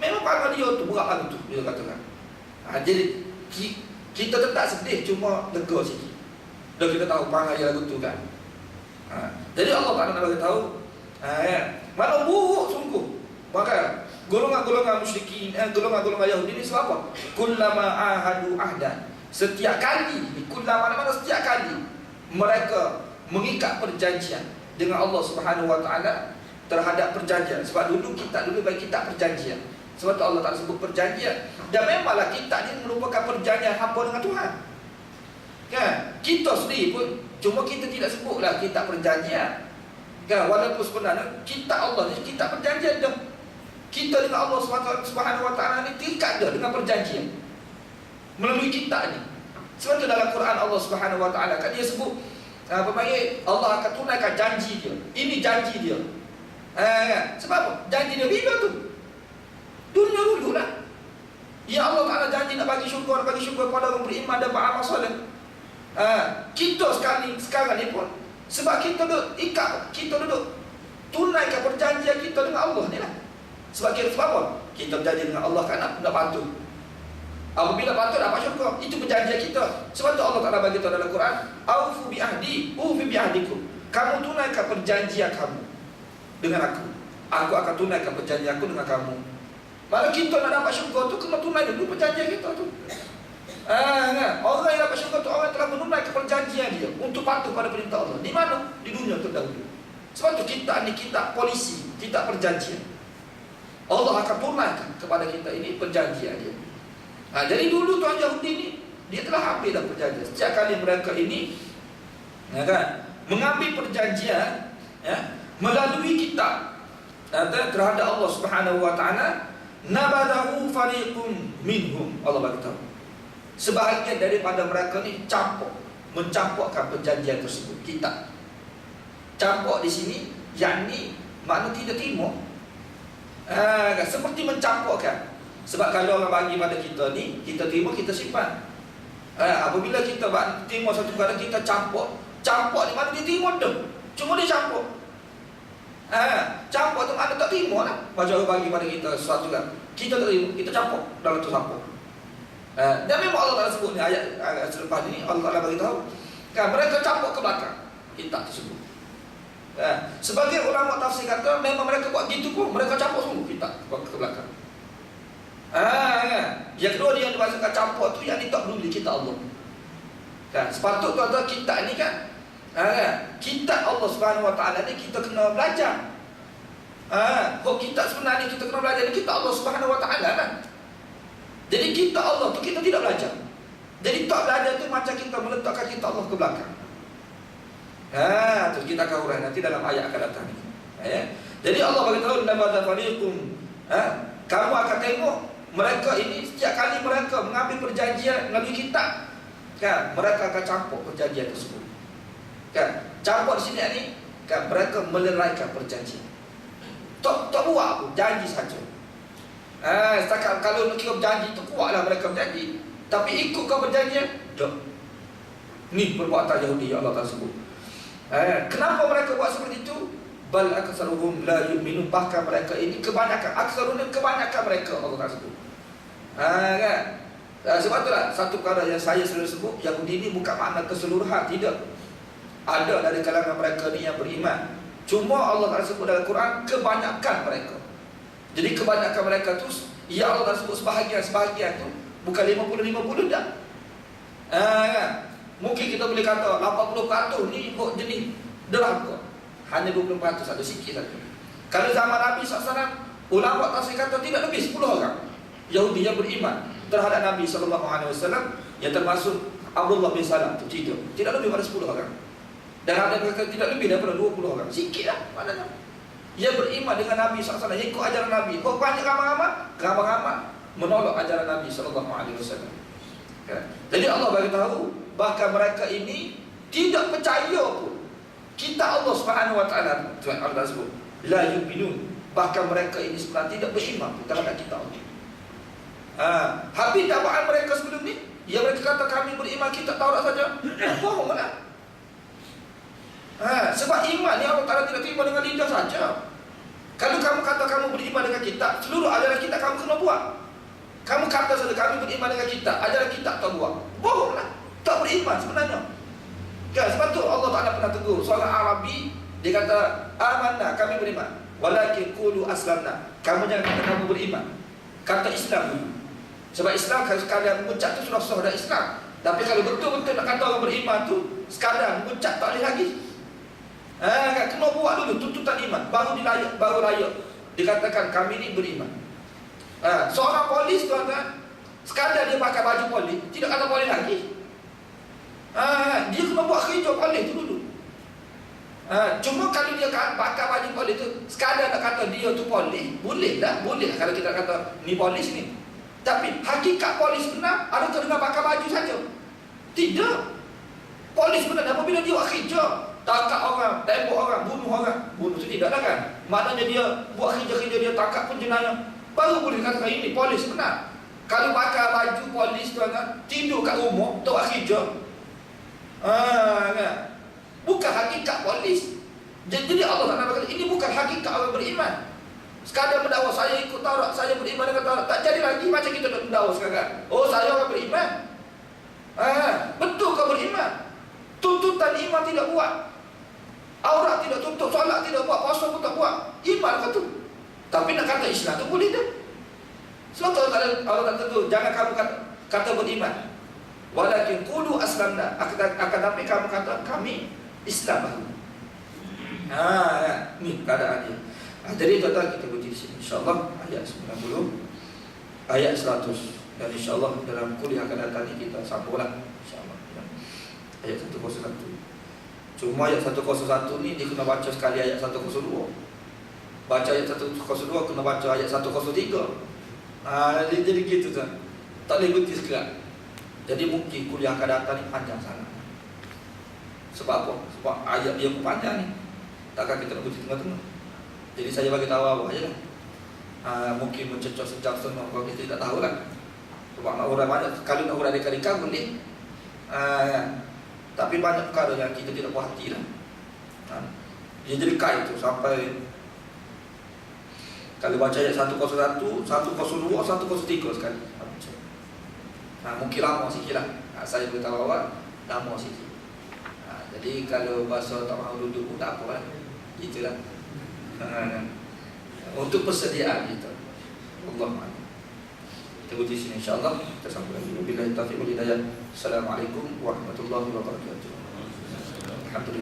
Memang perangai dia tu berat lagu tu, dia katakan. Jadi kita tetap sedih, cuma lega sikit. Dah kita tahu perangai dia lagu tu kan. Jadi Allah Ta'ala nak bagi tahu, mana buruk sungguh. Maka golongan-golongan musyrikin, golongan-golongan Yahudi ni sebab apa? Kullama ahadu ahdan. Setiap kali, kullama mana setiap kali mereka mengikat perjanjian dengan Allah Subhanahu Wa Ta'ala terhadap perjanjian. Sebab dulu kita bagi kitab perjanjian. Sebab tu Allah Ta'ala sebut perjanjian. Dan memanglah kitab ni merupakan perjanjian hamba dengan Tuhan. Kan? Kita sendiri pun, cuma kita tidak sebutlah kitab perjanjian. Kan? Walaupun sebenarnya kitab Allah ni kitab perjanjian dah. Kita dengan Allah Subhanahu Wa Ta'ala ni terikat dah dengan perjanjian melalui kitab ni. Sebab tu dalam Quran Allah Subhanahu Wa Ta'ala kan dia sebut Allah akan tunaikan janji dia. Ini janji dia. Sebab apa? Janji dia bila tu? Dunia dulu lah. Ya Allah Ta'ala janji nak bagi syurga kepada orang beriman dan beramal soleh. Kita sekarang ni pun sebab kita duduk ikat, kita duduk tunaikan perjanjian kita dengan Allah ni lah. Sebab apa? Kita berjanji dengan Allah kan nak patuh. Apabila patuh dapat syurga, itu perjanjian kita. Sebab tu Allah Ta'ala bagi tahu dalam Quran, aufu bi ahdi, ufi bi ahdikum. kamu tunaikan perjanjian kamu dengan aku. Aku akan tunaikan perjanjian aku dengan kamu. Malah kita nak dapat syurga tu kena tunai dulu perjanjian kita tu. Kan? Orang yang dapat syurga tu orang telah menunaikan perjanjian dia untuk patuh pada perintah Allah. Di mana? Di dunia terdahulu. Sebab tu kita ni kita polisi, kita perjanjian. Allah akan tunaikan kepada kita ini perjanjian dia. Jadi dulu tuan Yahudi ni dia telah ambil dah perjanjian. Setiap kali mereka ini kan, mengambil perjanjian melalui kitab terhadap Allah Subhanahu wa taala, nabadahu fariqum minhum. Allah beritahu sebahagian daripada mereka ni mencampurkan perjanjian tersebut. Kitab campur di sini yakni makna tidak terima. Seperti mencampurkan. Sebab kalau orang bagi pada kita ni, kita terima, kita simpan. Apabila kita terima satu perkara, kita campur di mana dia terima tu, cuma dia campur. Campur tu mana tak terima lah. Macam orang bagi pada kita sesuatu kan, kita tak terima, kita campur dalam tu campur. Dan memang Allah Ta'ala sebut ni, ayat selepas ni Allah Ta'ala beritahu kan, mereka campur ke belakang kitab tersebut. Sebagai ulama tafsir kata memang mereka buat gitu pun, mereka campur semua kitab ke belakang. Yang kedua dia yang dimaksudkan campur tu yang tak peduli kitab Allah. Kan, sepatutnya tuan-tuan kitab ni kan, kitab Allah Subhanahu wa taala ni kita kena belajar. Kitab sebenarnya kita kena belajar ni kitab Allah Subhanahu wa taala kan. Jadi kitab Allah tu kita tidak belajar. Jadi tak belajar tu macam kita meletakkan kitab Allah ke belakang. Terus kita akan urai nanti dalam ayat akan datang ni. Jadi Allah beritahu nabada fariqum, kamu akan tengok mereka ini setiap kali mereka mengambil perjanjian melalui kitab, kan, mereka akan campur perjanjian tersebut. Kan, campur di sini ni kan, mereka meleraikan perjanjian. Tak buat apa, janji saja. Setakat kalau nak kira berjanji tu kuatlah mereka berjanji, tapi ikutkan perjanjian tak. Ni perbuatan Yahudi Allah Ta'ala sebut. Kenapa mereka buat seperti itu? Bal aksaruhum la yu'minun, bahkan mereka ini kebanyakan mereka Allah Ta'ala sebut. Kan? Sebab itulah satu perkara yang saya selalu sebut, Yahudi ini bukan makna keseluruhan, tidak. Ada dari kalangan mereka ni yang beriman. Cuma Allah Ta'ala sebut dalam Quran kebanyakan mereka. Jadi kebanyakan mereka tu, ya Allah Ta'ala sebut sebahagian tu bukan 50-50 dah. Kan? Mungkin kita boleh kata 80% ni ikut jenis derhaka. Hanya 20% ada sikit saja. Kalau zaman Nabi SAW, ulama tafsir kata tidak lebih 10 orang Yahudi yang beriman terhadap Nabi SAW, yang termasuk Abdullah bin Salam tu tidak lebih pada 10 orang. Dan ada mereka tidak lebih daripada 20 orang. Sikit lah maknanya. Yang beriman dengan Nabi SAW, yang ikut ajaran Nabi. Banyak ramai-ramai menolak ajaran Nabi SAW. Jadi Allah beritahu bahkan mereka ini tidak percaya pun kitab Allah Subhanahu wa taala. Tuhan Allah sebut la yu'minun, bahkan mereka ini sebenarnya tidak beriman terhadap kitab Allah. Habis dakwaan mereka sebelum ni, yang mereka kata kami beriman kitab Taurat saja. Bohong lah. Sebab iman ni Allah Ta'ala tidak terima dengan lidah saja. Kalau kamu kata kamu beriman dengan kitab, seluruh ajaran kitab kamu kena buat. Kamu kata saja kami beriman dengan kitab, ajaran kitab tak buat, bohong lah, tak beriman sebenarnya. Kan, sebab tu Allah Ta'ala pernah tegur seorang Arabi, dia kata amanna, kami beriman, walakin qulu aslamna, kamu jangan kata kamu beriman, kata Islam dulu. Sebab Islam kalau sekadar mengucap tu sudah sah dah Islam. Tapi kalau betul-betul nak kata orang beriman tu sekadar mengucap tak boleh lagi. Kena buat dulu tuntutan iman, baru layak dikatakan kami ni beriman. Seorang polis tuan-tuan, sekadar dia pakai baju polis, tidak kata polis lagi. Dia kena buat kerja polis tu dulu. Cuma kalau dia pakai baju polis tu, sekadar nak kata dia tu polis, boleh kalau kita kata ni polis ni. Tapi hakikat polis benar adakah dengan pakai baju saja? Tidak. Polis benar apabila dia buat kerja, tangkap orang, tembak orang, bunuh tu tidaklah kan. Maknanya dia buat kerja-kerja dia tangkap pun jenayah, baru boleh katakan ini polis benar. Kalau pakai baju polis tuan-tuan, tidur kat rumah, tak buat kerja, kan? Bukan hakikat polis. Jadi Allah Ta'ala berkata ini bukan hakikat orang beriman. Sekadar mendakwa saya ikut Taurat, saya beriman dengan Taurat, tak jadi lagi macam kita nak mendakwa sekarang. Oh saya orang beriman. Betul kau beriman, tuntutan iman tidak buat. Aurat tidak tutup, solat tidak buat, puasa pun tak buat. Iman kata tu. Tapi nak kata Islam tu boleh tak? Sebab tu Allah kata tu, jangan kamu kata beriman. Walakin qulu aslamna. Akan tapi kamu kata kami Islam baru. Ni keadaan dia. Jadi tuan-tuan, kita berhenti di sini. InsyaAllah ayat 90, ayat 100. Dan insyaAllah dalam kuliah akan datang ni kita sambunglah. InsyaAllah ayat 101. Cuma ayat 101 ni dia kena baca sekali ayat 102. Baca ayat 102 kena baca ayat 103. Jadi gitu tu. Tak boleh berhenti sekarang. Jadi mungkin kuliah akan datang ni panjang sangat. Sebab apa? Sebab ayat dia pun panjang ni. Takkan kita nak berhenti tengah-tengah. Jadi saya bagi tahu awak je lah. Mungkin mencecah sejam setengah kalau kita tak tahu lah. Sebab nak urang banyak. Kalau nak urang dekat-dekat boleh. Tapi banyak perkara yang kita tidak puas hati lah. Dia jadi kait tu sampai kalau baca ayat 101, 102, 103 sekali. Mungkin lama sikit lah. Saya beritahu awak lama sikit. Jadi kalau bahasa tak mahu duduk pun tak apa lah. Itulah. Untuk persediaan kita. Allah. Kita berhenti sini insyaAllah. Kita sambung lagi. Wabillahi taufiq wal hidayah. Assalamualaikum warahmatullahi wabarakatuh. Alhamdulillah.